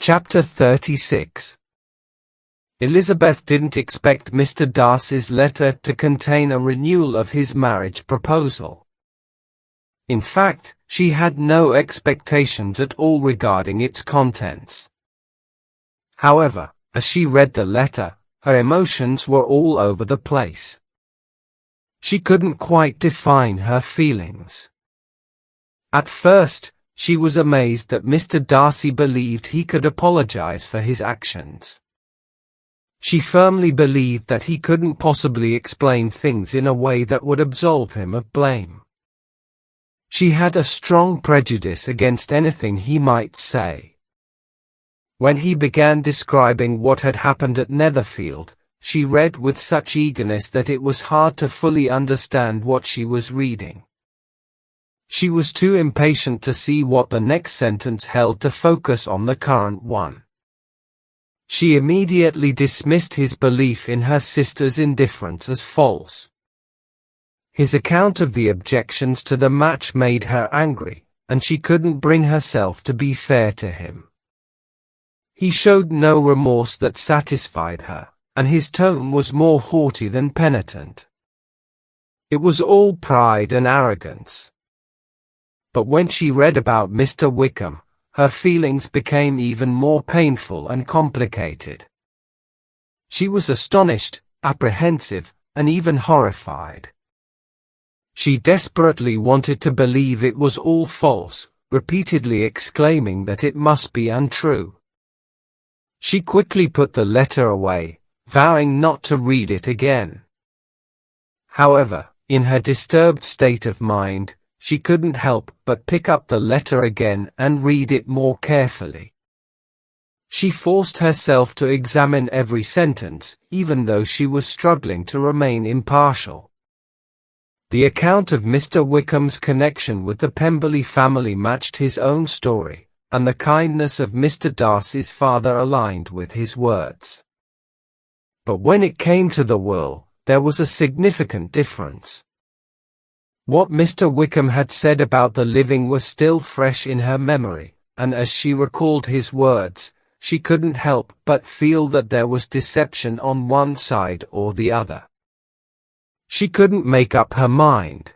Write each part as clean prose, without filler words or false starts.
Chapter 36. Elizabeth didn't expect Mr. Darcy's letter to contain a renewal of his marriage proposal. In fact, she had no expectations at all regarding its contents. However, as she read the letter, her emotions were all over the place. She couldn't quite define her feelings. At first, she was amazed that Mr. Darcy believed he could apologize for his actions. She firmly believed that he couldn't possibly explain things in a way that would absolve him of blame. She had a strong prejudice against anything he might say. When he began describing what had happened at Netherfield, she read with such eagerness that it was hard to fully understand what she was reading. She was too impatient to see what the next sentence held to focus on the current one. She immediately dismissed his belief in her sister's indifference as false. His account of the objections to the match made her angry, and she couldn't bring herself to be fair to him. He showed no remorse that satisfied her, and his tone was more haughty than penitent. It was all pride and arrogance. But when she read about Mr. Wickham, her feelings became even more painful and complicated. She was astonished, apprehensive, and even horrified. She desperately wanted to believe it was all false, repeatedly exclaiming that it must be untrue. She quickly put the letter away, vowing not to read it again. However, in her disturbed state of mind, she couldn't help but pick up the letter again and read it more carefully. She forced herself to examine every sentence, even though she was struggling to remain impartial. The account of Mr. Wickham's connection with the Pemberley family matched his own story, and the kindness of Mr. Darcy's father aligned with his words. But when it came to the will, there was a significant difference. What Mr. Wickham had said about the living was still fresh in her memory, and as she recalled his words, she couldn't help but feel that there was deception on one side or the other. She couldn't make up her mind.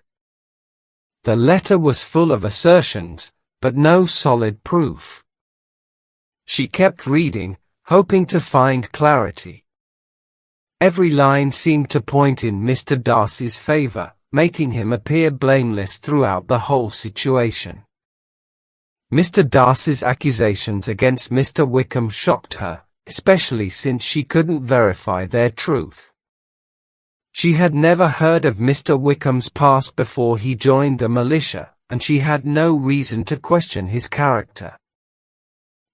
The letter was full of assertions, but no solid proof. She kept reading, hoping to find clarity. Every line seemed to point in Mr. Darcy's favor, making him appear blameless throughout the whole situation. Mr. Darcy's accusations against Mr. Wickham shocked her, especially since she couldn't verify their truth. She had never heard of Mr. Wickham's past before he joined the militia, and she had no reason to question his character.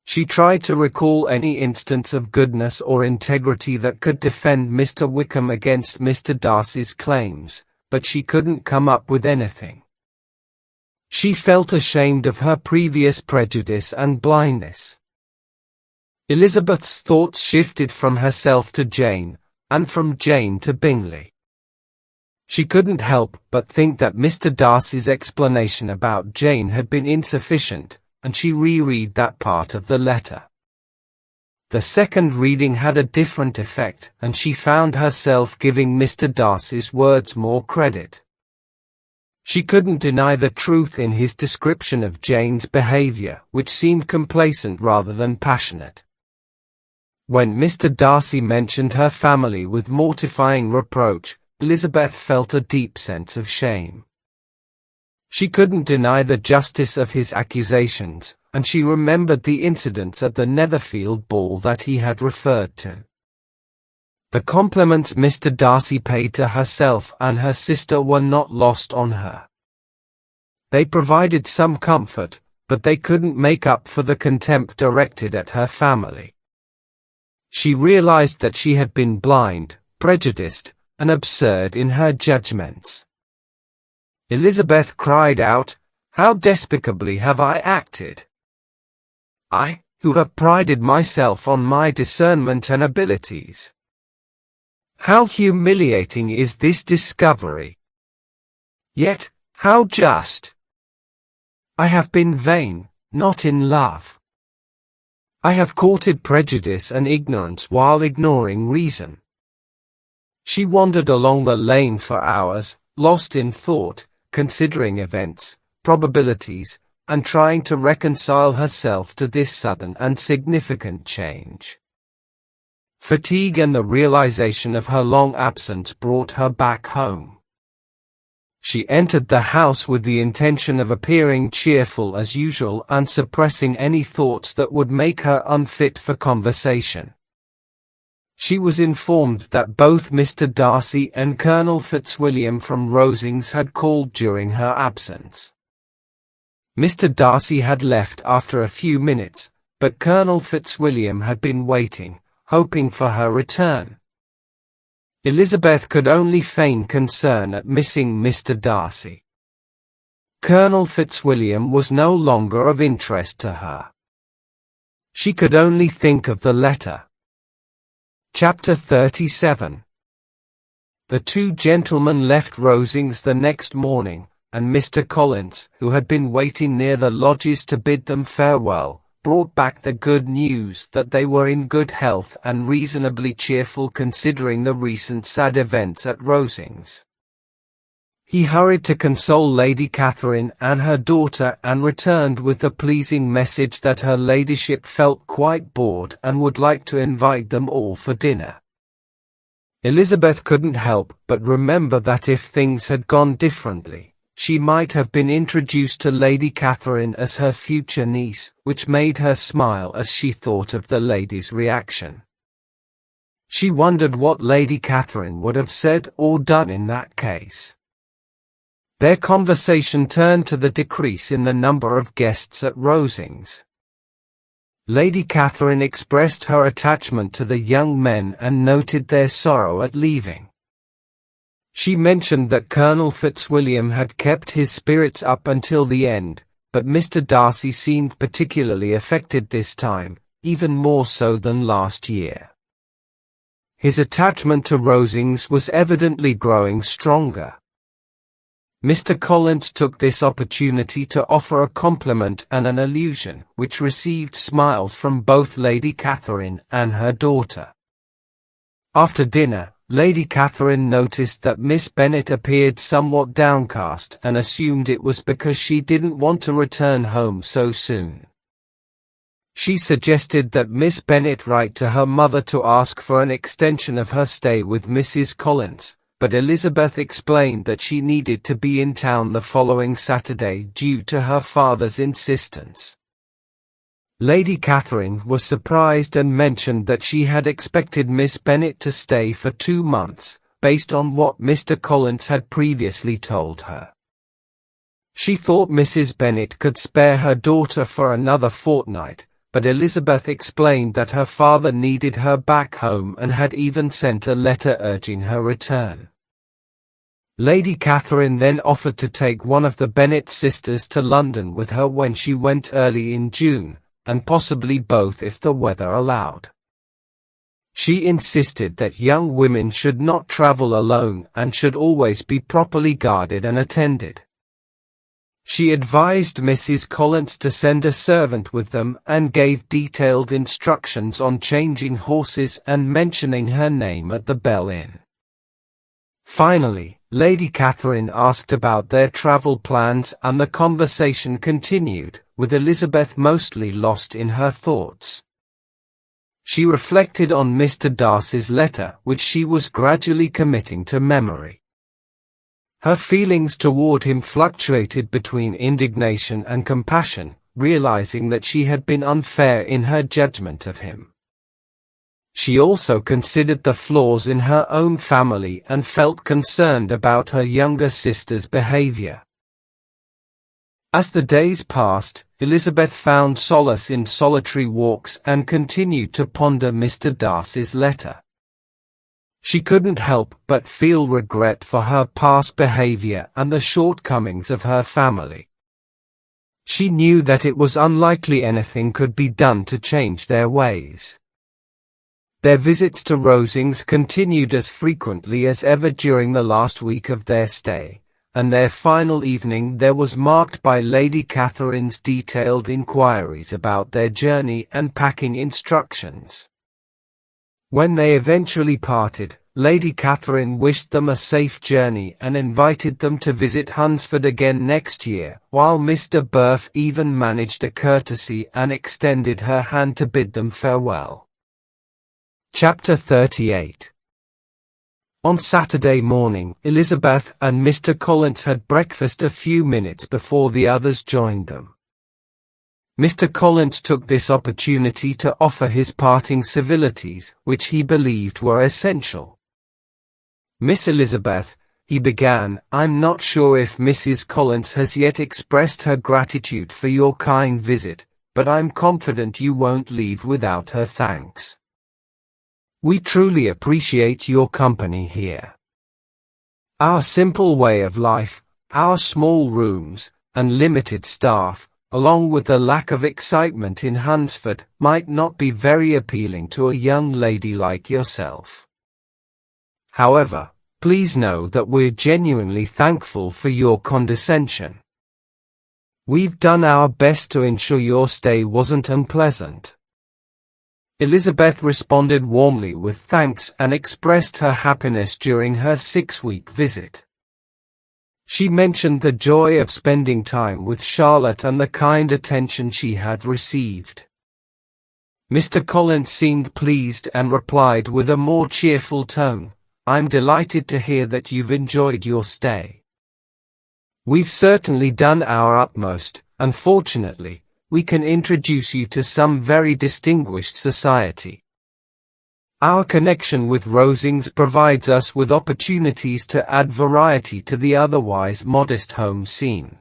She tried to recall any instance of goodness or integrity that could defend Mr. Wickham against Mr. Darcy's claims, but she couldn't come up with anything. She felt ashamed of her previous prejudice and blindness. Elizabeth's thoughts shifted from herself to Jane, and from Jane to Bingley. She couldn't help but think that Mr. Darcy's explanation about Jane had been insufficient, and she reread that part of the letter. The second reading had a different effect, and she found herself giving Mr. Darcy's words more credit. She couldn't deny the truth in his description of Jane's behavior, which seemed complacent rather than passionate. When Mr. Darcy mentioned her family with mortifying reproach, Elizabeth felt a deep sense of shame. She couldn't deny the justice of his accusations, and she remembered the incidents at the Netherfield ball that he had referred to. The compliments Mr. Darcy paid to herself and her sister were not lost on her. They provided some comfort, but they couldn't make up for the contempt directed at her family. She realized that she had been blind, prejudiced, and absurd in her judgments. Elizabeth cried out, "How despicably have I acted! I, who have prided myself on my discernment and abilities. How humiliating is this discovery! Yet, how just! I have been vain, not in love. I have courted prejudice and ignorance while ignoring reason. She wandered along the lane for hours, lost in thought, considering events, probabilities, and trying to reconcile herself to this sudden and significant change. Fatigue and the realization of her long absence brought her back home. She entered the house with the intention of appearing cheerful as usual and suppressing any thoughts that would make her unfit for conversation. She was informed that both Mr. Darcy and Colonel Fitzwilliam from Rosings had called during her absence. Mr. Darcy had left after a few minutes, but Colonel Fitzwilliam had been waiting, hoping for her return. Elizabeth could only feign concern at missing Mr. Darcy. Colonel Fitzwilliam was no longer of interest to her. She could only think of the letter. Chapter 37. The two gentlemen left Rosings the next morning, and Mr. Collins, who had been waiting near the lodges to bid them farewell, brought back the good news that they were in good health and reasonably cheerful considering the recent sad events at Rosings. He hurried to console Lady Catherine and her daughter and returned with the pleasing message that her ladyship felt quite bored and would like to invite them all for dinner. Elizabeth couldn't help but remember that if things had gone differently, she might have been introduced to Lady Catherine as her future niece, which made her smile as she thought of the lady's reaction. She wondered what Lady Catherine would have said or done in that case. Their conversation turned to the decrease in the number of guests at Rosings. Lady Catherine expressed her attachment to the young men and noted their sorrow at leaving. She mentioned that Colonel Fitzwilliam had kept his spirits up until the end, but Mr. Darcy seemed particularly affected this time, even more so than last year. His attachment to Rosings was evidently growing stronger. Mr. Collins took this opportunity to offer a compliment and an allusion, which received smiles from both Lady Catherine and her daughter. After dinner, Lady Catherine noticed that Miss Bennet appeared somewhat downcast and assumed it was because she didn't want to return home so soon. She suggested that Miss Bennet write to her mother to ask for an extension of her stay with Mrs. Collins, but Elizabeth explained that she needed to be in town the following Saturday due to her father's insistence. Lady Catherine was surprised and mentioned that she had expected Miss Bennet to stay for 2 months, based on what Mr. Collins had previously told her. She thought Mrs. Bennet could spare her daughter for another fortnight, but Elizabeth explained that her father needed her back home and had even sent a letter urging her return. Lady Catherine then offered to take one of the Bennet sisters to London with her when she went early in June, and possibly both if the weather allowed. She insisted that young women should not travel alone and should always be properly guarded and attended. She advised Mrs. Collins to send a servant with them and gave detailed instructions on changing horses and mentioning her name at the Bell Inn. Finally, Lady Catherine asked about their travel plans and the conversation continued, with Elizabeth mostly lost in her thoughts. She reflected on Mr. Darcy's letter, which she was gradually committing to memory. Her feelings toward him fluctuated between indignation and compassion, realizing that she had been unfair in her judgment of him. She also considered the flaws in her own family and felt concerned about her younger sister's behavior. As the days passed, Elizabeth found solace in solitary walks and continued to ponder Mr. Darcy's letter. She couldn't help but feel regret for her past behavior and the shortcomings of her family. She knew that it was unlikely anything could be done to change their ways. Their visits to Rosings continued as frequently as ever during the last week of their stay, and their final evening there was marked by Lady Catherine's detailed inquiries about their journey and packing instructions. When they eventually parted, Lady Catherine wished them a safe journey and invited them to visit Hunsford again next year, while Mr. Burf even managed a courtesy and extended her hand to bid them farewell. Chapter 38. On Saturday morning, Elizabeth and Mr. Collins had breakfast a few minutes before the others joined them. Mr. Collins took this opportunity to offer his parting civilities, which he believed were essential. "Miss Elizabeth," he began, "I'm not sure if Mrs. Collins has yet expressed her gratitude for your kind visit, but I'm confident you won't leave without her thanks. We truly appreciate your company here. Our simple way of life, our small rooms, and limited staff, along with the lack of excitement in Hunsford, might not be very appealing to a young lady like yourself. However, please know that we're genuinely thankful for your condescension. We've done our best to ensure your stay wasn't unpleasant." Elizabeth responded warmly with thanks and expressed her happiness during her 6-week visit. She mentioned the joy of spending time with Charlotte and the kind attention she had received. Mr. Collins seemed pleased and replied with a more cheerful tone, "I'm delighted to hear that you've enjoyed your stay. We've certainly done our utmost, and fortunately, we can introduce you to some very distinguished society. Our connection with Rosings provides us with opportunities to add variety to the otherwise modest home scene.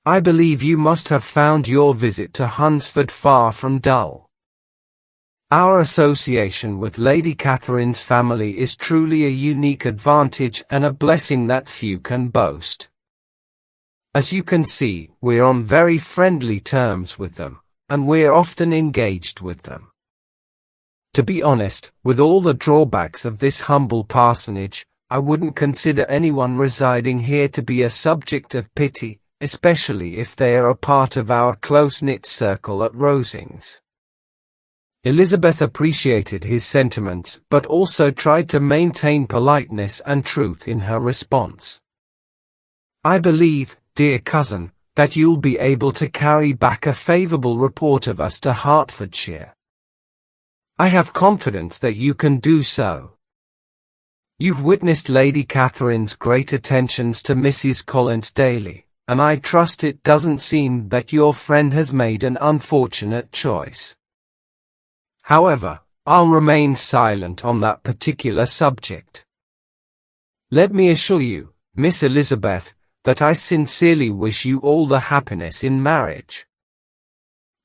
I believe you must have found your visit to Hunsford far from dull. Our association with Lady Catherine's family is truly a unique advantage and a blessing that few can boast. As you can see, we're on very friendly terms with them, and we're often engaged with them. To be honest, with all the drawbacks of this humble parsonage, I wouldn't consider anyone residing here to be a subject of pity, especially if they are a part of our close-knit circle at Rosings." Elizabeth appreciated his sentiments but also tried to maintain politeness and truth in her response. "I believe, dear cousin, that you'll be able to carry back a favorable report of us to Hertfordshire. I have confidence that you can do so. You've witnessed Lady Catherine's great attentions to Mrs. Collins daily, and I trust it doesn't seem that your friend has made an unfortunate choice. However, I'll remain silent on that particular subject. Let me assure you, Miss Elizabeth, that I sincerely wish you all the happiness in marriage.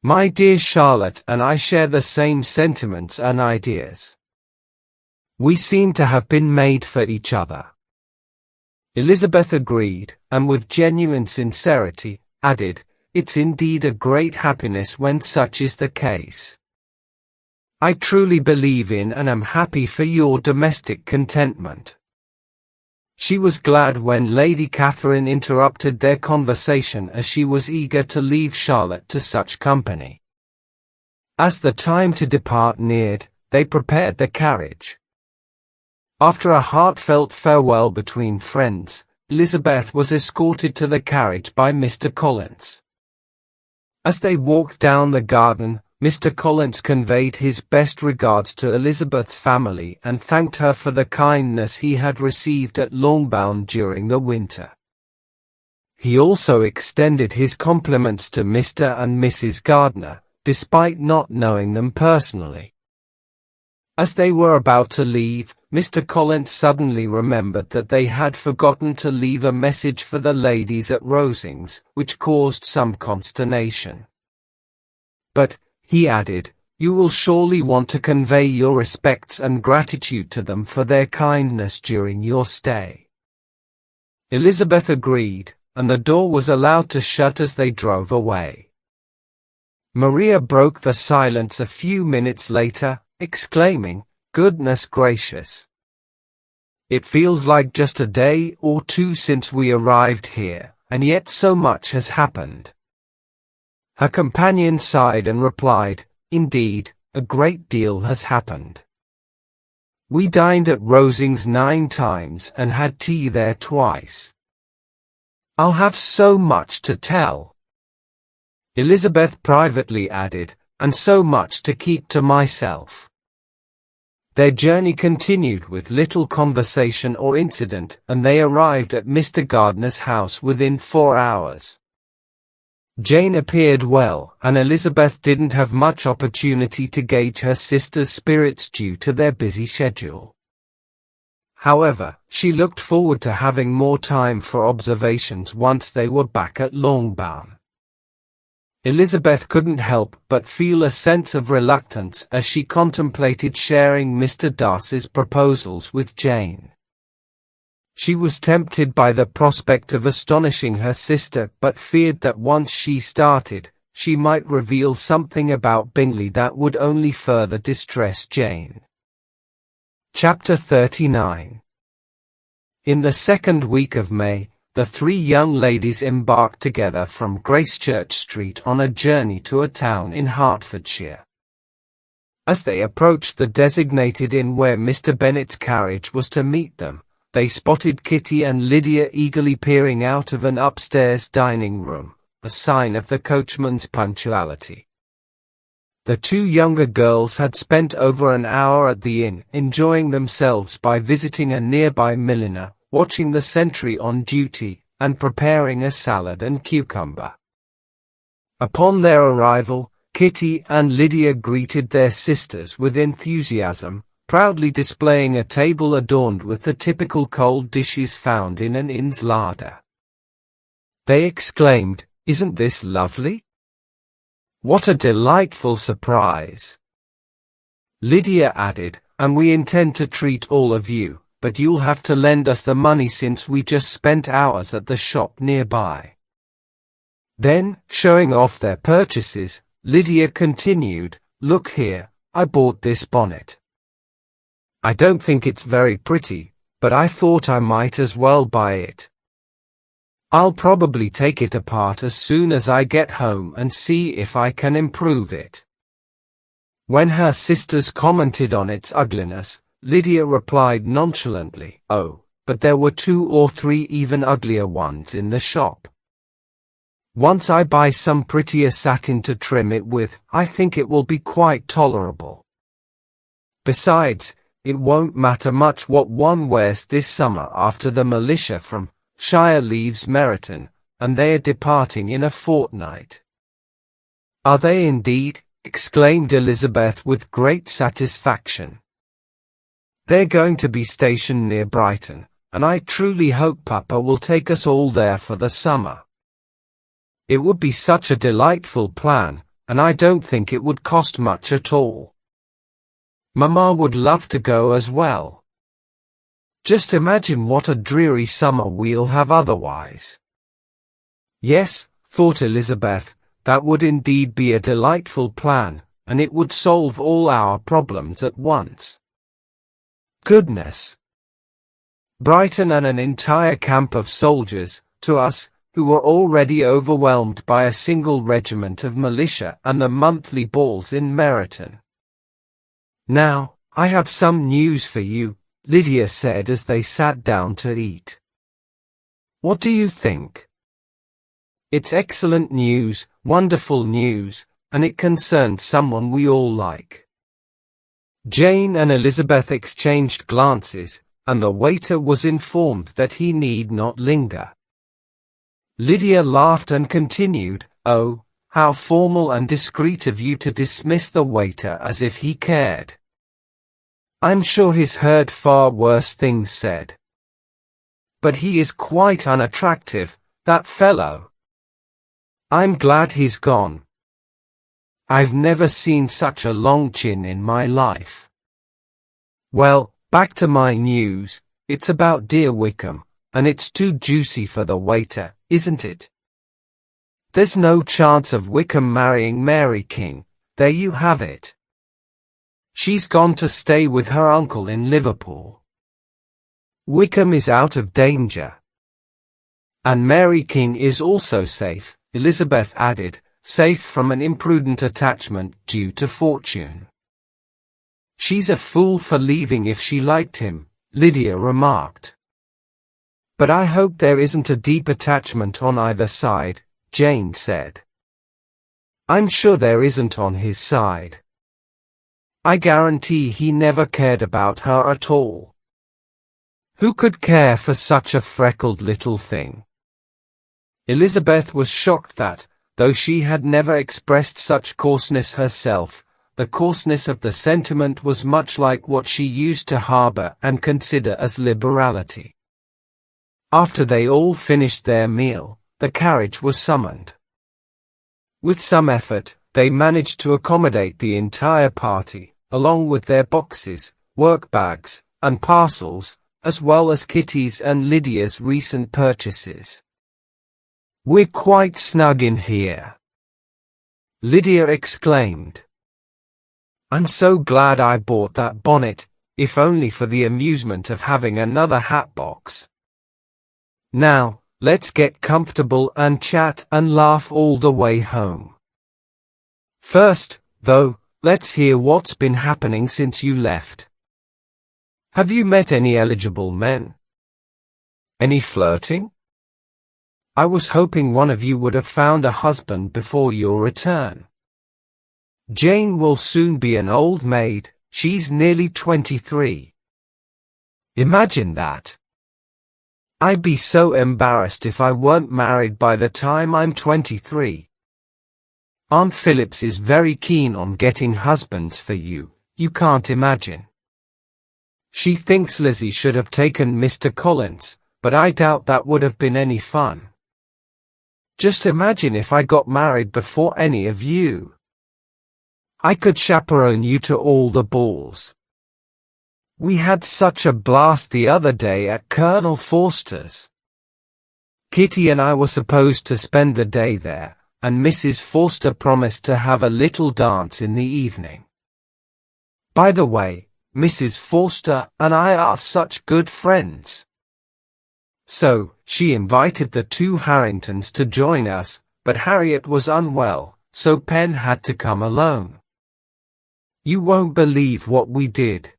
My dear Charlotte and I share the same sentiments and ideas. We seem to have been made for each other." Elizabeth agreed, and with genuine sincerity, added, "It's indeed a great happiness when such is the case. I truly believe in and am happy for your domestic contentment." She was glad when Lady Catherine interrupted their conversation as she was eager to leave Charlotte to such company. As the time to depart neared, they prepared the carriage. After a heartfelt farewell between friends, Elizabeth was escorted to the carriage by Mr. Collins. As they walked down the garden, Mr. Collins conveyed his best regards to Elizabeth's family and thanked her for the kindness he had received at Longbourn during the winter. He also extended his compliments to Mr. and Mrs. Gardiner, despite not knowing them personally. As they were about to leave, Mr. Collins suddenly remembered that they had forgotten to leave a message for the ladies at Rosings, which caused some consternation. "But," he added, "you will surely want to convey your respects and gratitude to them for their kindness during your stay." Elizabeth agreed, and the door was allowed to shut as they drove away. Maria broke the silence a few minutes later, exclaiming, "Goodness gracious! It feels like just a day or two since we arrived here, and yet so much has happened. Her companion sighed and replied, "Indeed, a great deal has happened. We dined at Rosings 9 times and had tea there twice. I'll have so much to tell," Elizabeth privately added, "and so much to keep to myself." Their journey continued with little conversation or incident, and they arrived at Mr. Gardner's house within 4 hours. Jane appeared well, and Elizabeth didn't have much opportunity to gauge her sister's spirits due to their busy schedule. However, she looked forward to having more time for observations once they were back at Longbourn. Elizabeth couldn't help but feel a sense of reluctance as she contemplated sharing Mr. Darcy's proposals with Jane. She was tempted by the prospect of astonishing her sister, but feared that once she started, she might reveal something about Bingley that would only further distress Jane. Chapter 39. In the second week of May, the 3 young ladies embarked together from Gracechurch Street on a journey to a town in Hertfordshire. As they approached the designated inn where Mr. Bennet's carriage was to meet them, they spotted Kitty and Lydia eagerly peering out of an upstairs dining room, a sign of the coachman's punctuality. The 2 younger girls had spent over an hour at the inn, enjoying themselves by visiting a nearby milliner, watching the sentry on duty, and preparing a salad and cucumber. Upon their arrival, Kitty and Lydia greeted their sisters with enthusiasm, proudly displaying a table adorned with the typical cold dishes found in an inn's larder. They exclaimed, "Isn't this lovely? What a delightful surprise!" Lydia added, "And we intend to treat all of you, but you'll have to lend us the money since we just spent ours at the shop nearby." Then, showing off their purchases, Lydia continued, "Look here, I bought this bonnet. I don't think it's very pretty, but I thought I might as well buy it. I'll probably take it apart as soon as I get home and see if I can improve it." When her sisters commented on its ugliness, Lydia replied nonchalantly, "Oh, but there were 2 or 3 even uglier ones in the shop. Once I buy some prettier satin to trim it with, I think it will be quite tolerable. Besides, it won't matter much what one wears this summer after the militia from Shire leaves Meryton, and they are departing in a fortnight." "Are they indeed?" exclaimed Elizabeth with great satisfaction. "They're going to be stationed near Brighton, and I truly hope Papa will take us all there for the summer. It would be such a delightful plan, and I don't think it would cost much at all. Mamma would love to go as well. Just imagine what a dreary summer we'll have otherwise." "Yes," thought Elizabeth, "that would indeed be a delightful plan, and it would solve all our problems at once. Goodness! Brighton and an entire camp of soldiers, to us, who were already overwhelmed by a single regiment of militia and the monthly balls in Meryton." "Now, I have some news for you," Lydia said as they sat down to eat. "What do you think?" "It's excellent news, wonderful news, and it concerns someone we all like." Jane and Elizabeth exchanged glances, and the waiter was informed that he need not linger. Lydia laughed and continued, "Oh, how formal and discreet of you to dismiss the waiter as if he cared. I'm sure he's heard far worse things said. But he is quite unattractive, that fellow. I'm glad he's gone. I've never seen such a long chin in my life. Well, back to my news. It's about dear Wickham, and it's too juicy for the waiter, isn't it? There's no chance of Wickham marrying Mary King. There you have it. She's gone to stay with her uncle in Liverpool. Wickham is out of danger. And Mary King is also safe, Elizabeth added, safe from an imprudent attachment due to fortune. She's a fool for leaving if she liked him, Lydia remarked. But I hope there isn't a deep attachment on either side, Jane said. I'm sure there isn't on his side. I guarantee he never cared about her at all. Who could care for such a freckled little thing? Elizabeth was shocked that, though she had never expressed such coarseness herself, the coarseness of the sentiment was much like what she used to harbor and consider as liberality. After they all finished their meal, the carriage was summoned. With some effort, they managed to accommodate the entire party, along with their boxes, workbags, and parcels, as well as Kitty's and Lydia's recent purchases. We're quite snug in here, Lydia exclaimed. I'm so glad I bought that bonnet, if only for the amusement of having another hat box. Now, let's get comfortable and chat and laugh all the way home. First, though, let's hear what's been happening since you left. Have you met any eligible men? Any flirting? I was hoping one of you would have found a husband before your return. Jane will soon be an old maid, she's nearly 23. Imagine that. I'd be so embarrassed if I weren't married by the time I'm 23. Aunt Phillips is very keen on getting husbands for you, you can't imagine. She thinks Lizzie should have taken Mr. Collins, but I doubt that would have been any fun. Just imagine if I got married before any of you. I could chaperone you to all the balls. We had such a blast the other day at Colonel Forster's. Kitty and I were supposed to spend the day there, and Mrs. Forster promised to have a little dance in the evening. By the way, Mrs. Forster and I are such good friends. So, she invited the two Harringtons to join us, but Harriet was unwell, so Pen had to come alone. You won't believe what we did.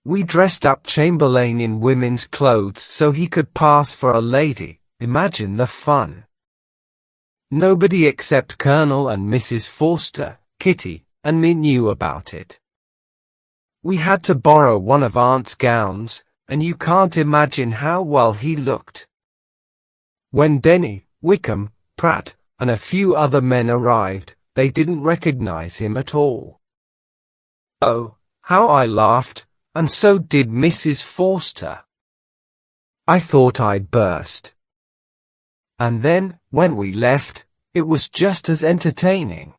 We dressed up Chamberlain in women's clothes so he could pass for a lady. Imagine the fun. Nobody except Colonel and Mrs. Forster, Kitty, and me knew about it. We had to borrow one of Aunt's gowns, and you can't imagine how well he looked. When Denny, Wickham, Pratt, and a few other men arrived, they didn't recognize him at all. Oh, how I laughed, and so did Mrs. Forster. I thought I'd burst. And then, when we left, it was just as entertaining.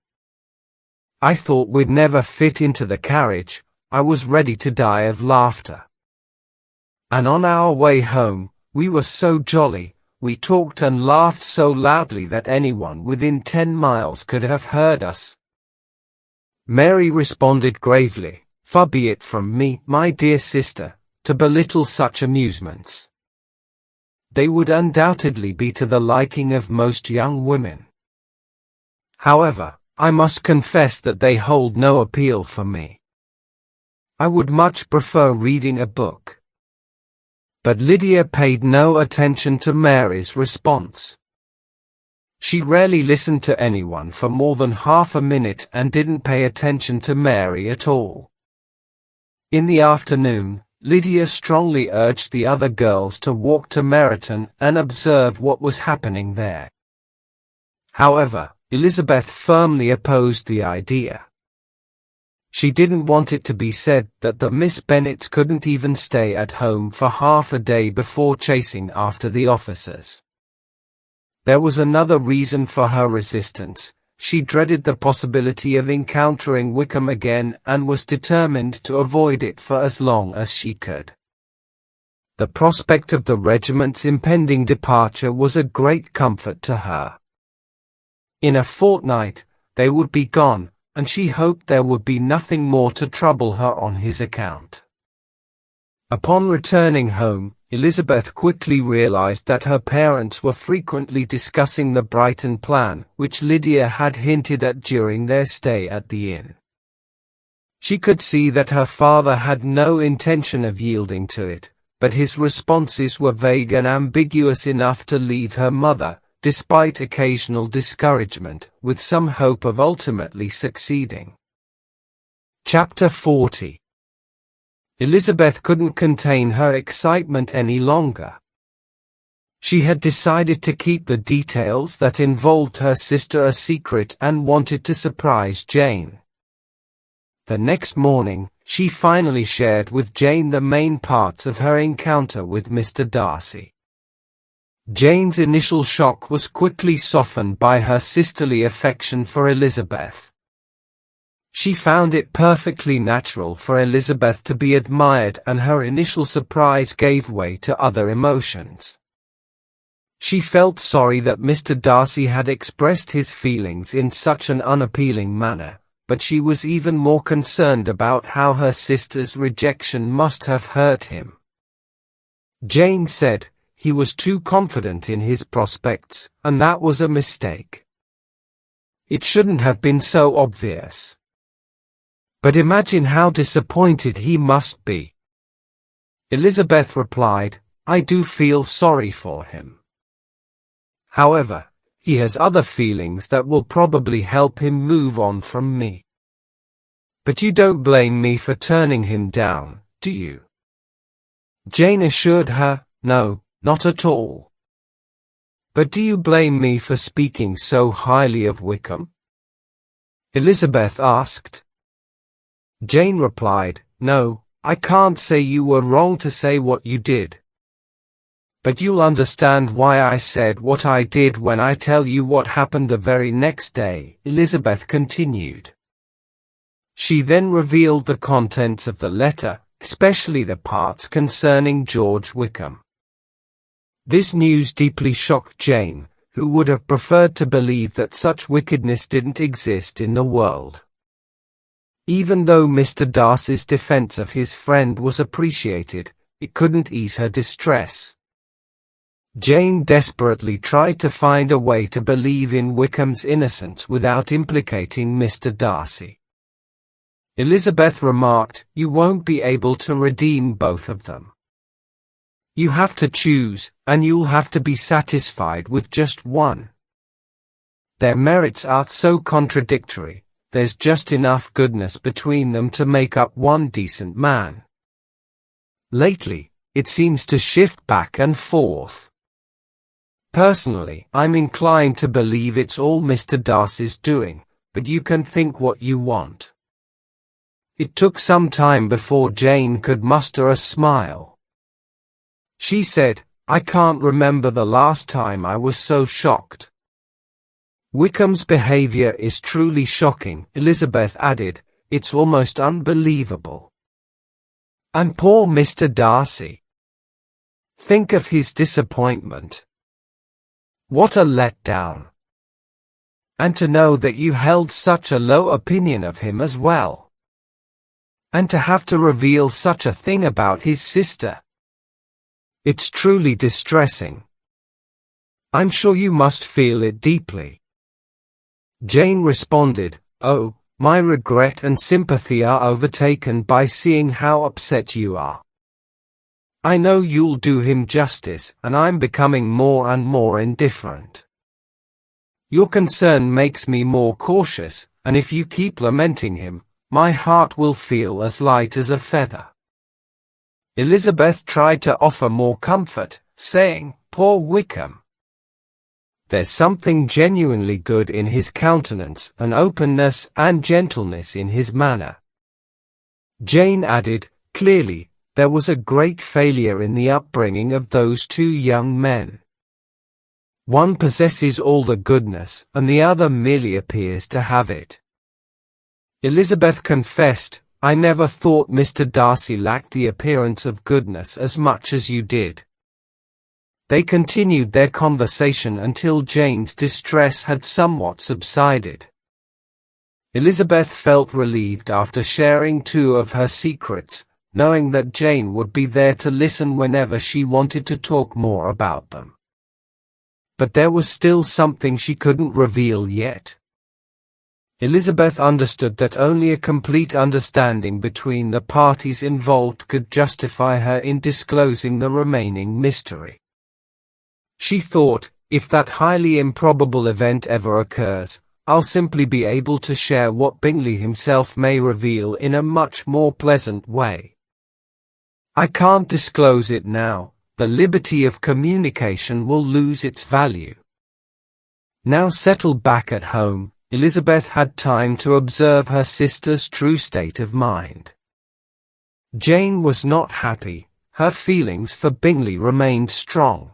I thought we'd never fit into the carriage, I was ready to die of laughter. And on our way home, we were so jolly, we talked and laughed so loudly that anyone within 10 miles could have heard us. Mary responded gravely, "Far be it from me, my dear sister, to belittle such amusements. They would undoubtedly be to the liking of most young women. However, I must confess that they hold no appeal for me. I would much prefer reading a book." But Lydia paid no attention to Mary's response. She rarely listened to anyone for more than half a minute and didn't pay attention to Mary at all. In the afternoon, Lydia strongly urged the other girls to walk to Meryton and observe what was happening there. However, Elizabeth firmly opposed the idea. She didn't want it to be said that the Miss Bennets couldn't even stay at home for half a day before chasing after the officers. There was another reason for her resistance. She dreaded the possibility of encountering Wickham again and was determined to avoid it for as long as she could. The prospect of the regiment's impending departure was a great comfort to her. In a fortnight, they would be gone, and she hoped there would be nothing more to trouble her on his account. Upon returning home, Elizabeth quickly realized that her parents were frequently discussing the Brighton plan, which Lydia had hinted at during their stay at the inn. She could see that her father had no intention of yielding to it, but his responses were vague and ambiguous enough to leave her mother, despite occasional discouragement, with some hope of ultimately succeeding. Chapter 40. Elizabeth couldn't contain her excitement any longer. She had decided to keep the details that involved her sister a secret and wanted to surprise Jane. The next morning, she finally shared with Jane the main parts of her encounter with Mr. Darcy. Jane's initial shock was quickly softened by her sisterly affection for Elizabeth. She found it perfectly natural for Elizabeth to be admired, and her initial surprise gave way to other emotions. She felt sorry that Mr. Darcy had expressed his feelings in such an unappealing manner, but she was even more concerned about how her sister's rejection must have hurt him. Jane said, "He was too confident in his prospects, and that was a mistake. It shouldn't have been so obvious. But imagine how disappointed he must be." Elizabeth replied, "I do feel sorry for him. However, he has other feelings that will probably help him move on from me. But you don't blame me for turning him down, do you?" Jane assured her, "No, not at all." "But do you blame me for speaking so highly of Wickham?" Elizabeth asked. Jane replied, "No, I can't say you were wrong to say what you did. But you'll understand why I said what I did when I tell you what happened the very next day," Elizabeth continued. She then revealed the contents of the letter, especially the parts concerning George Wickham. This news deeply shocked Jane, who would have preferred to believe that such wickedness didn't exist in the world. Even though Mr. Darcy's defense of his friend was appreciated, it couldn't ease her distress. Jane desperately tried to find a way to believe in Wickham's innocence without implicating Mr. Darcy. Elizabeth remarked, "You won't be able to redeem both of them. You have to choose, and you'll have to be satisfied with just one. Their merits are so contradictory. There's just enough goodness between them to make up one decent man." Lately, it seems to shift back and forth. Personally, I'm inclined to believe it's all Mr. Darcy's doing, but you can think what you want. It took some time before Jane could muster a smile. She said, "I can't remember the last time I was so shocked." "Wickham's behavior is truly shocking," Elizabeth added. "It's almost unbelievable. And poor Mr. Darcy. Think of his disappointment. What a letdown. And to know that you held such a low opinion of him as well. And to have to reveal such a thing about his sister. It's truly distressing. I'm sure you must feel it deeply." Jane responded, "Oh, my regret and sympathy are overtaken by seeing how upset you are. I know you'll do him justice, and I'm becoming more and more indifferent. Your concern makes me more cautious, and if you keep lamenting him, my heart will feel as light as a feather." Elizabeth tried to offer more comfort, saying, "Poor Wickham. There's something genuinely good in his countenance, an openness and gentleness in his manner." Jane added, "Clearly, there was a great failure in the upbringing of those two young men. One possesses all the goodness, and the other merely appears to have it." Elizabeth confessed, "I never thought Mr. Darcy lacked the appearance of goodness as much as you did." They continued their conversation until Jane's distress had somewhat subsided. Elizabeth felt relieved after sharing two of her secrets. knowing that Jane would be there to listen whenever she wanted to talk more about them. But there was still something she couldn't reveal yet. Elizabeth understood that only a complete understanding between the parties involved could justify her in disclosing the remaining mystery. She thought, if that highly improbable event ever occurs, I'll simply be able to share what Bingley himself may reveal in a much more pleasant way. I can't disclose it now. The liberty of communication will lose its value. Now settled back at home, Elizabeth had time to observe her sister's true state of mind. Jane was not happy. Her feelings for Bingley remained strong.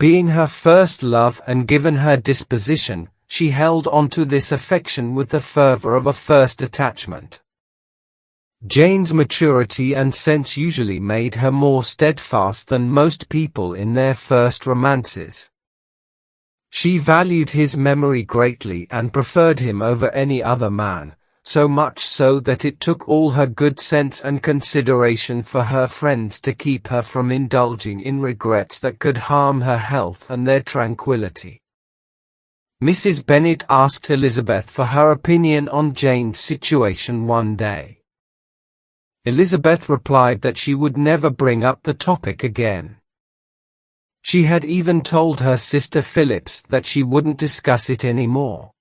Being her first love and given her disposition, she held on to this affection with the fervor of a first attachment. Jane's maturity and sense usually made her more steadfast than most people in their first romances. She valued his memory greatly and preferred him over any other man, so much so that it took all her good sense and consideration for her friends to keep her from indulging in regrets that could harm her health and their tranquility. Mrs. Bennet asked Elizabeth for her opinion on Jane's situation one day. Elizabeth replied that she would never bring up the topic again. She had even told her sister Phillips that she wouldn't discuss it anymore.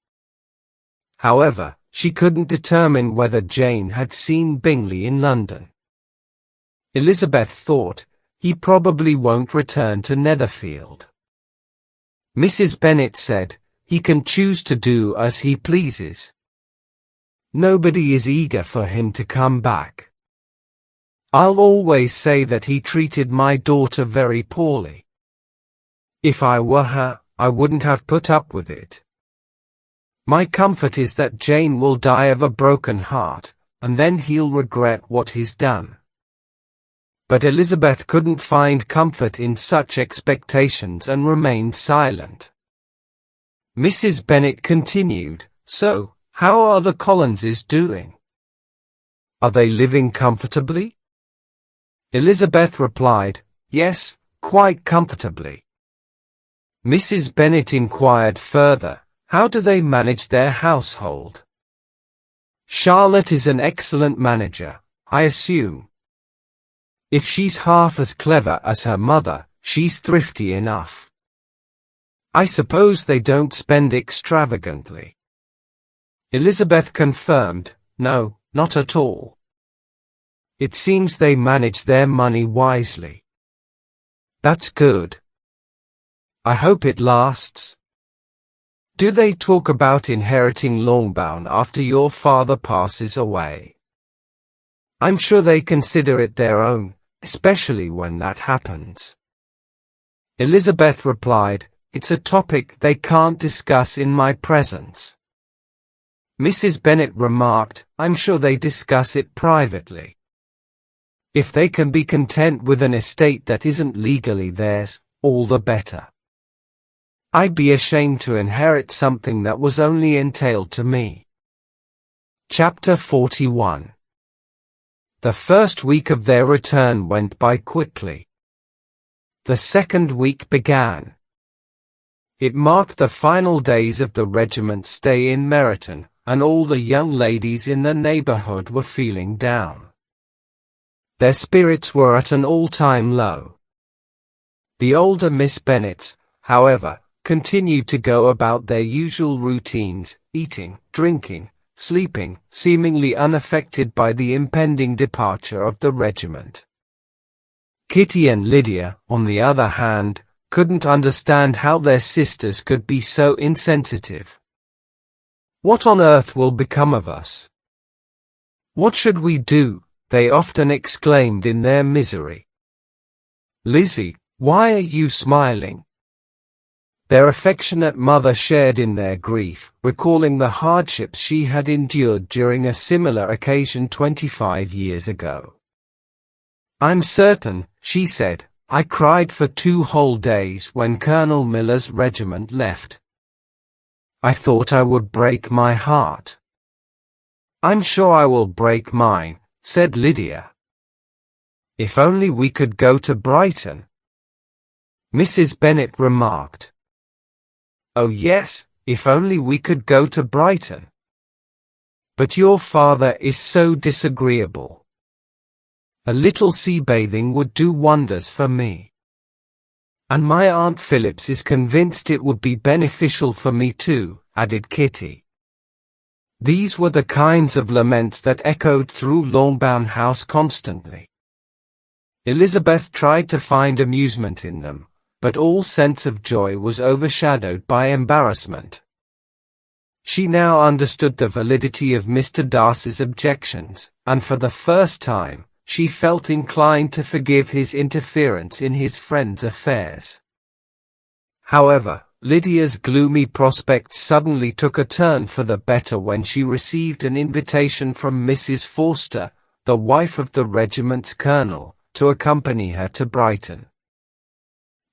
However, she couldn't determine whether Jane had seen Bingley in London. Elizabeth thought, he probably won't return to Netherfield. Mrs. Bennet said, he can choose to do as he pleases. Nobody is eager for him to come back. I'll always say that he treated my daughter very poorly. If I were her, I wouldn't have put up with it. My comfort is that Jane will die of a broken heart, and then he'll regret what he's done. But Elizabeth couldn't find comfort in such expectations and remained silent. Mrs. Bennet continued, so, how are the Collinses doing? Are they living comfortably? Elizabeth replied, yes, quite comfortably. Mrs. Bennet inquired further, how do they manage their household? Charlotte is an excellent manager, I assume. If she's half as clever as her mother, she's thrifty enough. I suppose they don't spend extravagantly. Elizabeth confirmed, no, not at all. It seems they manage their money wisely. That's good. I hope it lasts. Do they talk about inheriting Longbourn after your father passes away? I'm sure they consider it their own, especially when that happens. Elizabeth replied, it's a topic they can't discuss in my presence. Mrs. Bennet remarked, I'm sure they discuss it privately. If they can be content with an estate that isn't legally theirs, all the better. I'd be ashamed to inherit something that was only entailed to me. Chapter 41. The first week of their return went by quickly. The second week began. It marked the final days of the regiment's stay in Meryton, and all the young ladies in the neighborhood were feeling down. Their spirits were at an all-time low. The older Miss Bennets, however, continued to go about their usual routines, eating, drinking, sleeping, seemingly unaffected by the impending departure of the regiment. Kitty and Lydia, on the other hand, couldn't understand how their sisters could be so insensitive. What on earth will become of us? What should we do? They often exclaimed in their misery. Lizzie, why are you smiling? Their affectionate mother shared in their grief, recalling the hardships she had endured during a similar occasion 25 years ago. I'm certain, she said, I cried for 2 whole days when Colonel Miller's regiment left. I thought I would break my heart. I'm sure I will break mine, said Lydia. If only we could go to Brighton," Mrs. Bennet remarked. "Oh yes, if only we could go to Brighton. But your father is so disagreeable. A little sea bathing would do wonders for me. And my Aunt Phillips is convinced it would be beneficial for me too," added Kitty. These were the kinds of laments that echoed through Longbourn House constantly. Elizabeth tried to find amusement in them, but all sense of joy was overshadowed by embarrassment. She now understood the validity of Mr. Darcy's objections, and for the first time, she felt inclined to forgive his interference in his friend's affairs. However, Lydia's gloomy prospects suddenly took a turn for the better when she received an invitation from Mrs. Forster, the wife of the regiment's colonel, to accompany her to Brighton.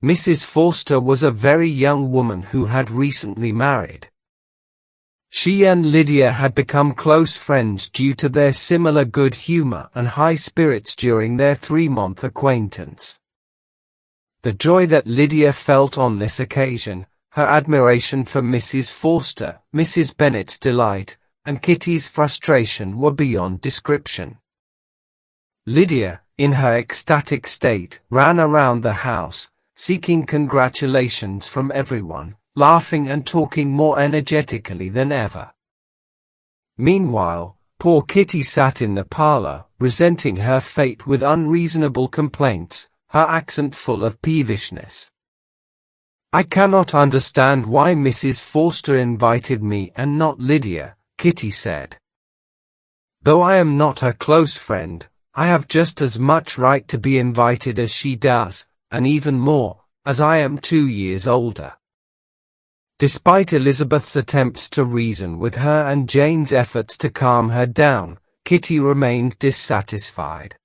Mrs. Forster was a very young woman who had recently married. She and Lydia had become close friends due to their similar good humor and high spirits during their 3-month acquaintance. The joy that Lydia felt on this occasion, her admiration for Mrs. Forster, Mrs. Bennet's delight, and Kitty's frustration were beyond description. Lydia, in her ecstatic state, ran around the house, seeking congratulations from everyone, laughing and talking more energetically than ever. Meanwhile, poor Kitty sat in the parlor, resenting her fate with unreasonable complaints, her accent full of peevishness. "I cannot understand why Mrs. Forster invited me and not Lydia," Kitty said. "Though I am not her close friend, I have just as much right to be invited as she does, and even more, as I am 2 years older." Despite Elizabeth's attempts to reason with her and Jane's efforts to calm her down, Kitty remained dissatisfied.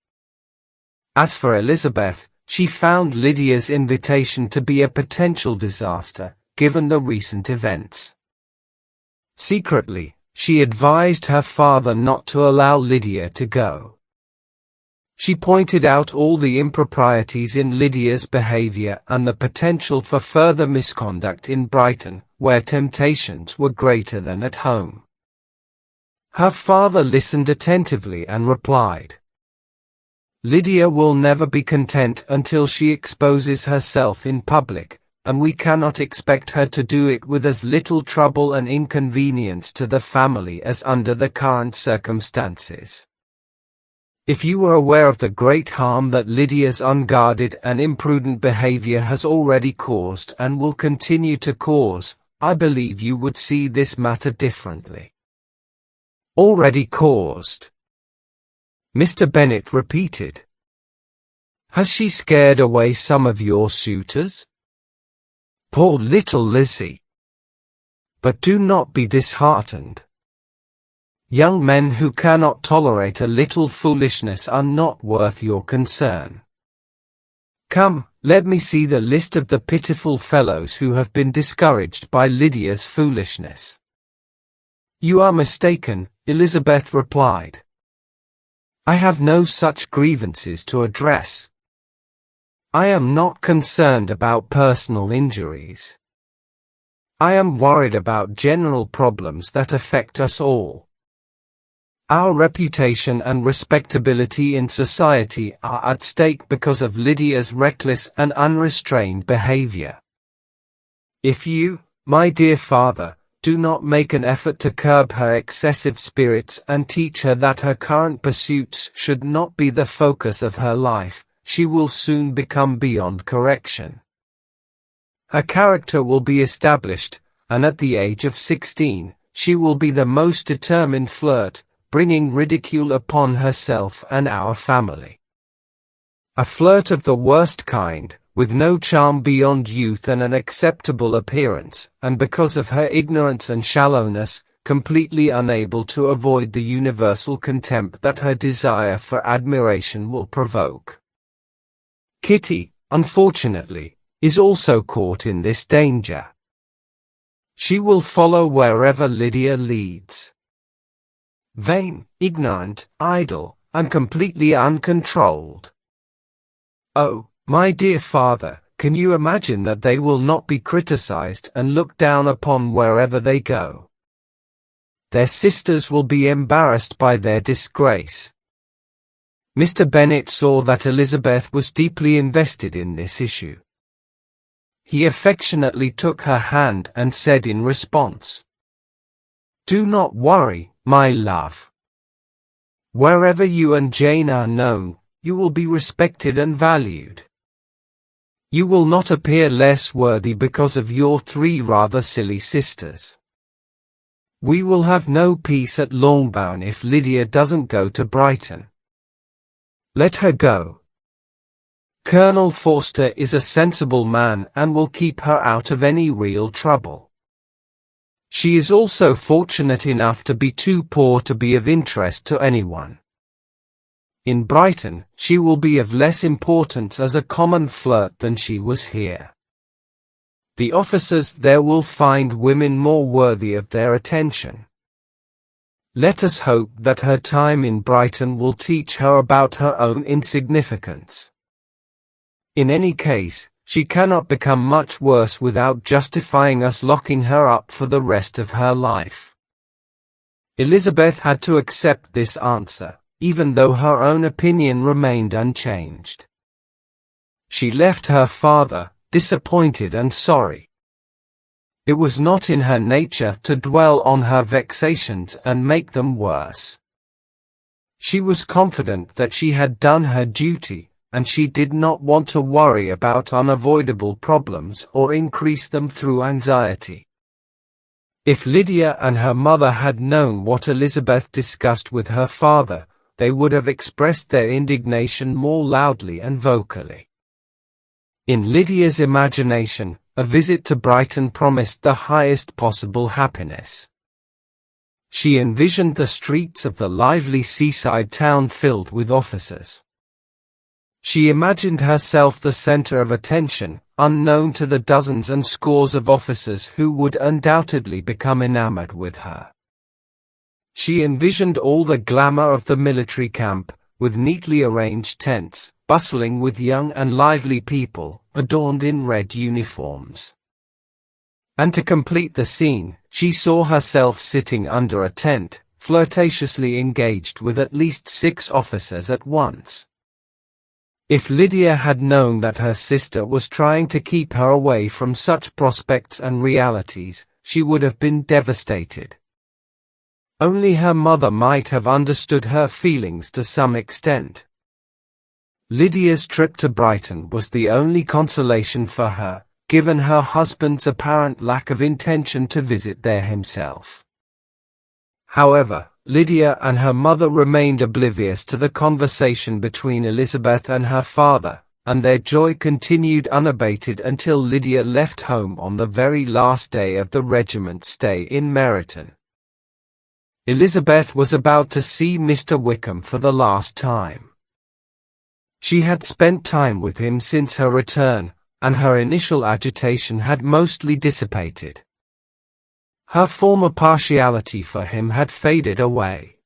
As for Elizabeth, she found Lydia's invitation to be a potential disaster, given the recent events. Secretly, she advised her father not to allow Lydia to go. She pointed out all the improprieties in Lydia's behavior and the potential for further misconduct in Brighton, where temptations were greater than at home. Her father listened attentively and replied, "Lydia will never be content until she exposes herself in public, and we cannot expect her to do it with as little trouble and inconvenience to the family as under the current circumstances. If you were aware of the great harm that Lydia's unguarded and imprudent behavior has already caused and will continue to cause, I believe you would see this matter differently." "Already caused?" Mr. Bennet repeated. "Has she scared away some of your suitors?" "Poor little Lizzie! But do not be disheartened. Young men who cannot tolerate a little foolishness are not worth your concern. Come, let me see the list of the pitiful fellows who have been discouraged by Lydia's foolishness." "You are mistaken," Elizabeth replied. "I have no such grievances to address. I am not concerned about personal injuries. I am worried about general problems that affect us all. Our reputation and respectability in society are at stake because of Lydia's reckless and unrestrained behavior. If you, my dear father, do not make an effort to curb her excessive spirits and teach her that her current pursuits should not be the focus of her life, she will soon become beyond correction. Her character will be established, and at the age of 16, she will be the most determined flirt, bringing ridicule upon herself and our family. A flirt of the worst kind, with no charm beyond youth and an acceptable appearance, and because of her ignorance and shallowness, completely unable to avoid the universal contempt that her desire for admiration will provoke. Kitty, unfortunately, is also caught in this danger. She will follow wherever Lydia leads. Vain, ignorant, idle, and completely uncontrolled. Oh, my dear father, can you imagine that they will not be criticized and looked down upon wherever they go? Their sisters will be embarrassed by their disgrace. Mr. Bennet saw that Elizabeth was deeply invested in this issue. He affectionately took her hand and said in response, "Do not worry, my love. Wherever you and Jane are known, you will be respected and valued. You will not appear less worthy because of your 3 rather silly sisters. We will have no peace at Longbourn if Lydia doesn't go to Brighton. Let her go. Colonel Forster is a sensible man and will keep her out of any real trouble. She is also fortunate enough to be too poor to be of interest to anyone. In Brighton, she will be of less importance as a common flirt than she was here. The officers there will find women more worthy of their attention. Let us hope that her time in Brighton will teach her about her own insignificance. In any case, she cannot become much worse without justifying us locking her up for the rest of her life." Elizabeth had to accept this answer, even though her own opinion remained unchanged. She left her father, disappointed and sorry. It was not in her nature to dwell on her vexations and make them worse. She was confident that she had done her duty, and she did not want to worry about unavoidable problems or increase them through anxiety. If Lydia and her mother had known what Elizabeth discussed with her father, they would have expressed their indignation more loudly and vocally. In Lydia's imagination, a visit to Brighton promised the highest possible happiness. She envisioned the streets of the lively seaside town filled with officers. She imagined herself the center of attention, unknown to the dozens and scores of officers who would undoubtedly become enamored with her. She envisioned all the glamour of the military camp, with neatly arranged tents, bustling with young and lively people, adorned in red uniforms. And to complete the scene, she saw herself sitting under a tent, flirtatiously engaged with at least 6 officers at once. If Lydia had known that her sister was trying to keep her away from such prospects and realities, she would have been devastated. Only her mother might have understood her feelings to some extent. Lydia's trip to Brighton was the only consolation for her, given her husband's apparent lack of intention to visit there himself. However, Lydia and her mother remained oblivious to the conversation between Elizabeth and her father, and their joy continued unabated until Lydia left home on the very last day of the regiment's stay in Immersion. Elizabeth was about to see Mr. Wickham for the last time. She had spent time with him since her return, and her initial agitation had mostly dissipated. Her former partiality for him had faded away.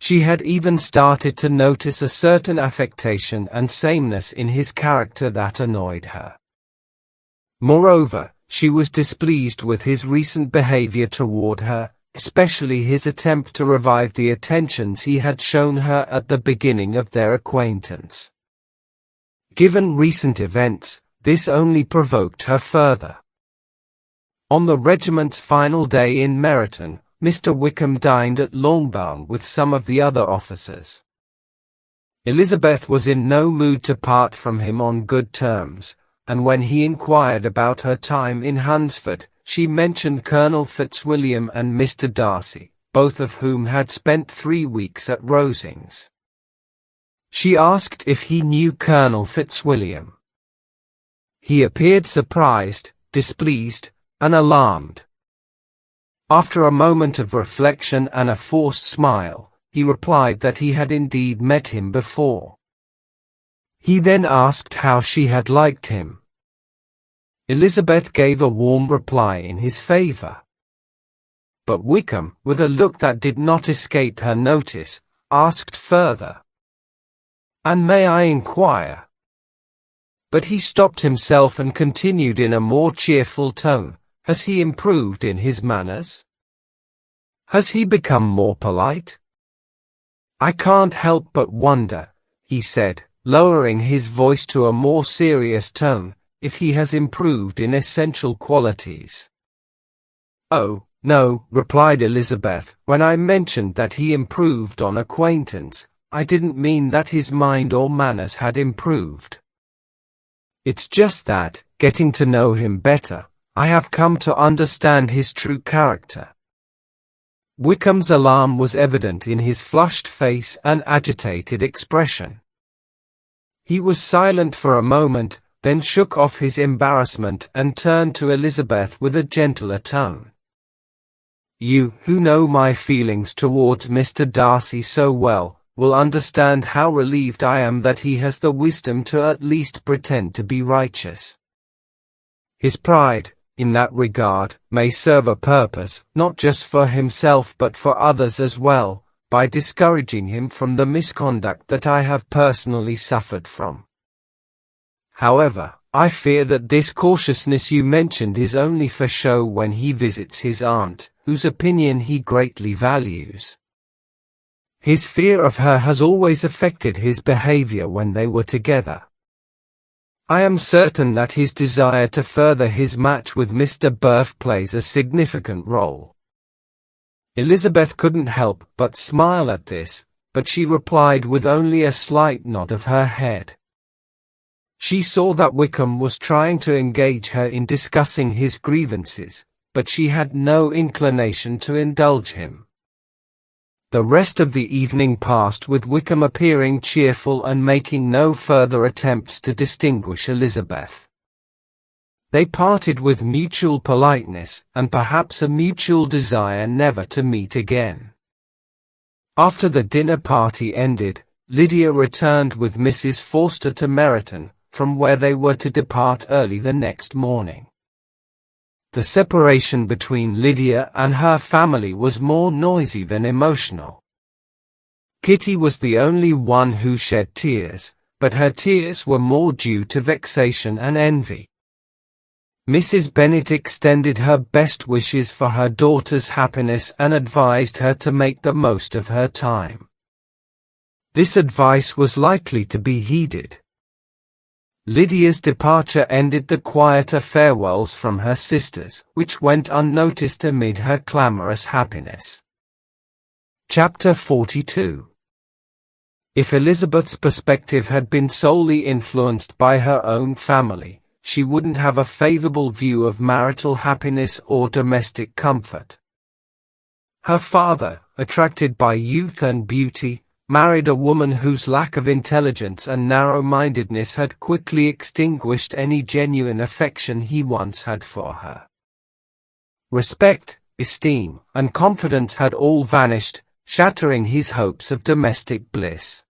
She had even started to notice a certain affectation and sameness in his character that annoyed her. Moreover, she was displeased with his recent behavior toward her, especially his attempt to revive the attentions he had shown her at the beginning of their acquaintance. Given recent events, this only provoked her further. On the regiment's final day in Immersion, Mr. Wickham dined at Longbourn with some of the other officers. Elizabeth was in no mood to part from him on good terms, and when he inquired about her time in Hunsford, she mentioned Colonel Fitzwilliam and Mr. Darcy, both of whom had spent 3 weeks at Rosings. She asked if he knew Colonel Fitzwilliam. He appeared surprised, displeased, and alarmed. After a moment of reflection and a forced smile, he replied that he had indeed met him before. He then asked how she had liked him. Elizabeth gave a warm reply in his favor. But Wickham, with a look that did not escape her notice, asked further. "And may I inquire, but he stopped himself and continued in a more cheerful tone. Has he improved in his manners? Has he become more polite? I can't help but wonder, he said, lowering his voice to a more serious tone, if he has improved in essential qualities. Oh, no, replied Elizabeth, when I mentioned that he improved on acquaintance, I didn't mean that his mind or manners had improved. It's just that, getting to know him better, I have come to understand his true character. Wickham's alarm was evident in his flushed face and agitated expression. He was silent for a moment, then shook off his embarrassment and turned to Elizabeth with a gentler tone. You, who know my feelings towards Mr. Darcy so well, will understand how relieved I am that he has the wisdom to at least pretend to be righteous. His pride, in that regard, may serve a purpose, not just for himself but for others as well, by discouraging him from the misconduct that I have personally suffered from. However, I fear that this cautiousness you mentioned is only for show when he visits his aunt, whose opinion he greatly values. His fear of her has always affected his behavior when they were together. I am certain that his desire to further his match with Mr. Burf plays a significant role. Elizabeth couldn't help but smile at this, but she replied with only a slight nod of her head. She saw that Wickham was trying to engage her in discussing his grievances, but she had no inclination to indulge him. The rest of the evening passed with Wickham appearing cheerful and making no further attempts to distinguish Elizabeth. They parted with mutual politeness, and perhaps a mutual desire never to meet again. After the dinner party ended, Lydia returned with Mrs. Forster to Meryton, from where they were to depart early the next morning. The separation between Lydia and her family was more noisy than emotional. Kitty was the only one who shed tears, but her tears were more due to vexation and envy. Mrs. Bennet extended her best wishes for her daughter's happiness and advised her to make the most of her time. This advice was likely to be heeded. Lydia's departure ended the quieter farewells from her sisters, which went unnoticed amid her clamorous happiness. Chapter 42. If Elizabeth's perspective had been solely influenced by her own family, she wouldn't have a favorable view of marital happiness or domestic comfort. Her father, attracted by youth and beauty, married a woman whose lack of intelligence and narrow-mindedness had quickly extinguished any genuine affection he once had for her. Respect, esteem, and confidence had all vanished, shattering his hopes of domestic bliss.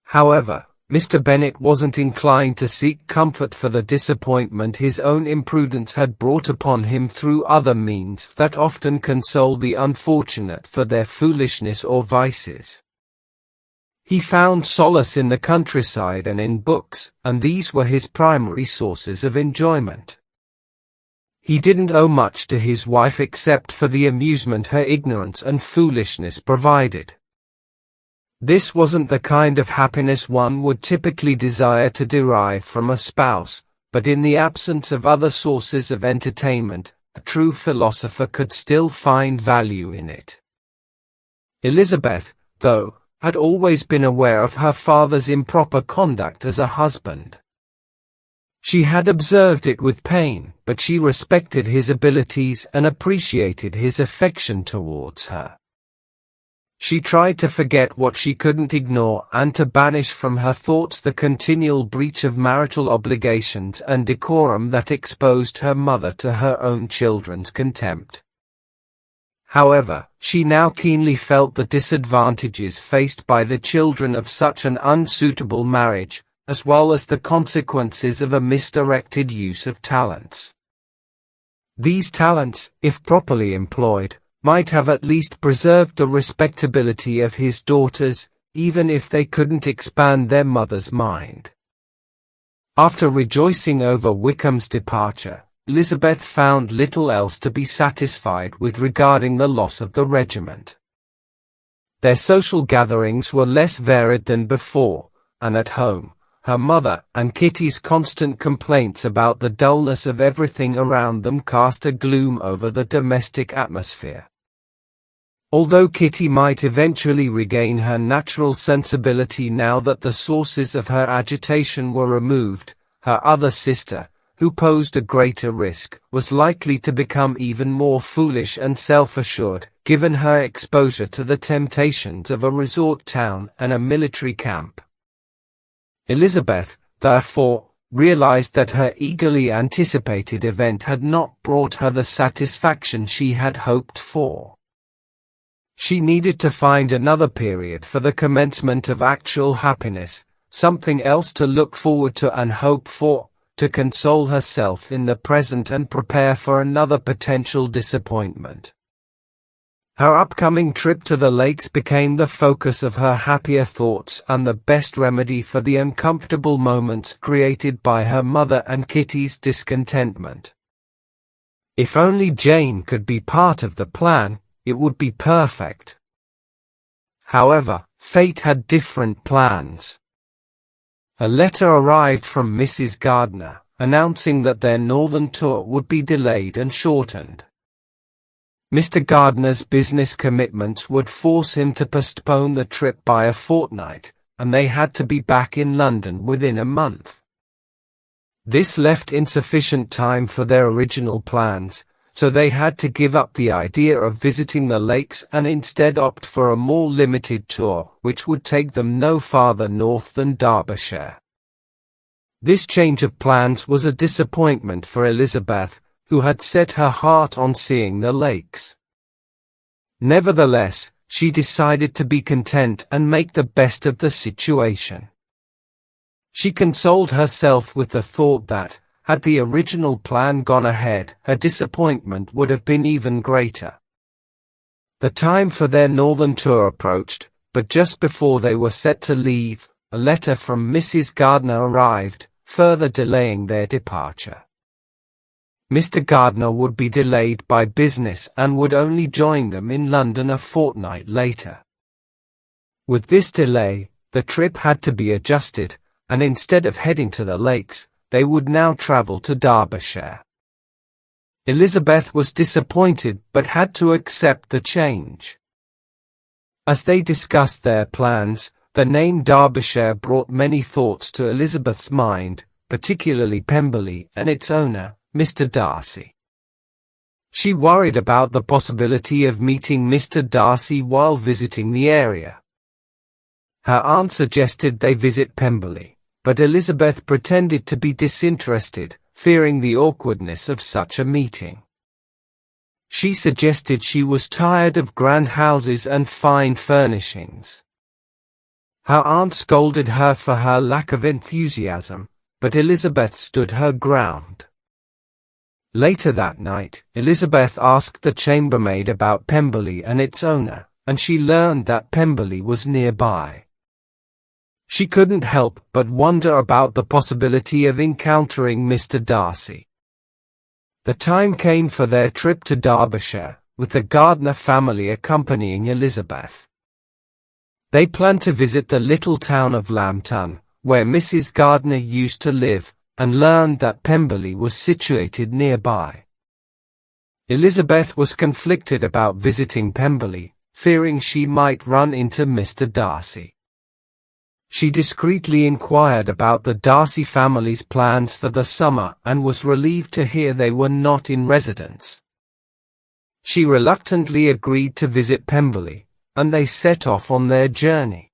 However, Mr. Bennet wasn't inclined to seek comfort for the disappointment his own imprudence had brought upon him through other means that often console the unfortunate for their foolishness or vices. He found solace in the countryside and in books, and these were his primary sources of enjoyment. He didn't owe much to his wife except for the amusement her ignorance and foolishness provided. This wasn't the kind of happiness one would typically desire to derive from a spouse, but in the absence of other sources of entertainment, a true philosopher could still find value in it. Elizabeth, though, had always been aware of her father's improper conduct as a husband. She had observed it with pain, but she respected his abilities and appreciated his affection towards her. She tried to forget what she couldn't ignore and to banish from her thoughts the continual breach of marital obligations and decorum that exposed her mother to her own children's contempt. However, she now keenly felt the disadvantages faced by the children of such an unsuitable marriage, as well as the consequences of a misdirected use of talents. These talents, if properly employed, might have at least preserved the respectability of his daughters, even if they couldn't expand their mother's mind. After rejoicing over Wickham's departure, Elizabeth found little else to be satisfied with regarding the loss of the regiment. Their social gatherings were less varied than before, and at home, her mother and Kitty's constant complaints about the dullness of everything around them cast a gloom over the domestic atmosphere. Although Kitty might eventually regain her natural sensibility now that the sources of her agitation were removed, her other sister, who posed a greater risk, was likely to become even more foolish and self-assured, given her exposure to the temptations of a resort town and a military camp. Elizabeth, therefore, realized that her eagerly anticipated event had not brought her the satisfaction she had hoped for. She needed to find another period for the commencement of actual happiness, something else to look forward to and hope for, to console herself in the present and prepare for another potential disappointment. Her upcoming trip to the lakes became the focus of her happier thoughts and the best remedy for the uncomfortable moments created by her mother and Kitty's discontentment. If only Jane could be part of the plan, it would be perfect. However, fate had different plans. A letter arrived from Mrs. Gardiner, announcing that their northern tour would be delayed and shortened. Mr. Gardiner's business commitments would force him to postpone the trip by a fortnight, and they had to be back in London within a month. This left insufficient time for their original plans, so they had to give up the idea of visiting the lakes and instead opt for a more limited tour, which would take them no farther north than Derbyshire. This change of plans was a disappointment for Elizabeth, who had set her heart on seeing the lakes. Nevertheless, she decided to be content and make the best of the situation. She consoled herself with the thought that, had the original plan gone ahead, her disappointment would have been even greater. The time for their northern tour approached, but just before they were set to leave, a letter from Mrs. Gardiner arrived, further delaying their departure. Mr. Gardiner would be delayed by business and would only join them in London a fortnight later. With this delay, the trip had to be adjusted, and instead of heading to the lakes, they would now travel to Derbyshire. Elizabeth was disappointed but had to accept the change. As they discussed their plans, the name Derbyshire brought many thoughts to Elizabeth's mind, particularly Pemberley and its owner, Mr. Darcy. She worried about the possibility of meeting Mr. Darcy while visiting the area. Her aunt suggested they visit Pemberley, but Elizabeth pretended to be disinterested, fearing the awkwardness of such a meeting. She suggested she was tired of grand houses and fine furnishings. Her aunt scolded her for her lack of enthusiasm, but Elizabeth stood her ground. Later that night, Elizabeth asked the chambermaid about Pemberley and its owner, and she learned that Pemberley was nearby. She couldn't help but wonder about the possibility of encountering Mr. Darcy. The time came for their trip to Derbyshire, with the Gardiner family accompanying Elizabeth. They planned to visit the little town of Lambton, where Mrs. Gardiner used to live, and learned that Pemberley was situated nearby. Elizabeth was conflicted about visiting Pemberley, fearing she might run into Mr. Darcy. She discreetly inquired about the Darcy family's plans for the summer and was relieved to hear they were not in residence. She reluctantly agreed to visit Pemberley, and they set off on their journey.